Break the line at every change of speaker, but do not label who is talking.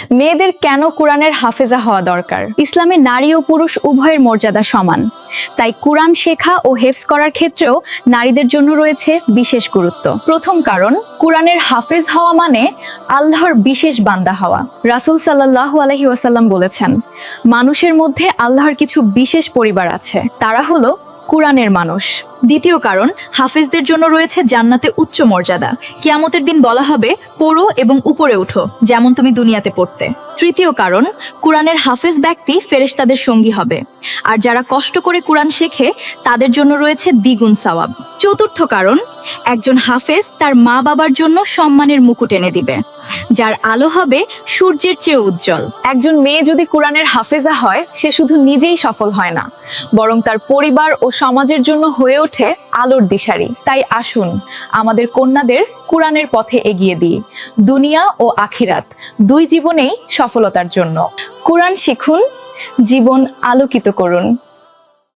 মেয়েদের কেন কোরআনের হাফেজা হওয়া দরকার? ইসলামে নারী ও পুরুষ উভয়ের মর্যাদা সমান, তাই কোরআন শেখা ও হেফজ করার ক্ষেত্রেও নারীদের জন্য রয়েছে বিশেষ গুরুত্ব। প্রথম কারণ, কোরআনের হাফেজ হওয়া মানে আল্লাহর বিশেষ বান্দা হওয়া। রাসূল সাল্লাল্লাহু আলাইহি ওয়াসাল্লাম বলেছেন, মানুষের মধ্যে আল্লাহর কিছু বিশেষ পরিবার আছে, তারা হলো কোরআনের মানুষ। দ্বিতীয় কারণ, হাফেজদের জন্য রয়েছে জান্নাতে উচ্চ মর্যাদা। কিয়ামতের দিন বলা হবে, পড়ো এবং উপরে উঠো, যেমন তুমি দুনিয়াতে পড়তে। তৃতীয় কারণ, কোরআনের হাফেজ ব্যক্তি ফেরেশতাদের সঙ্গী হবে, আর যারা কষ্ট করে কোরআন শেখে তাদের জন্য রয়েছে দ্বিগুণ সওয়াব। চতুর্থ কারণ, একজন হাফেজ তার মা বাবার জন্য সম্মানের মুকুট এনে দিবে, যার আলো হবে সূর্যের চেয়ে উজ্জ্বল। একজন মেয়ে যদি কোরআনের হাফেজা হয়, সে শুধু নিজেই সফল হয় না, বরং তার পরিবার ও সমাজের জন্য হয়ে ওঠে আলোর দিশারি। তাই আসুন আমাদের কন্যাদের কোরআনের পথে এগিয়ে দিই, দুনিয়া ও আখিরাত দুই জীবনেই সফলতার জন্য। কোরআন শিখুন, জীবন আলোকিত করুন।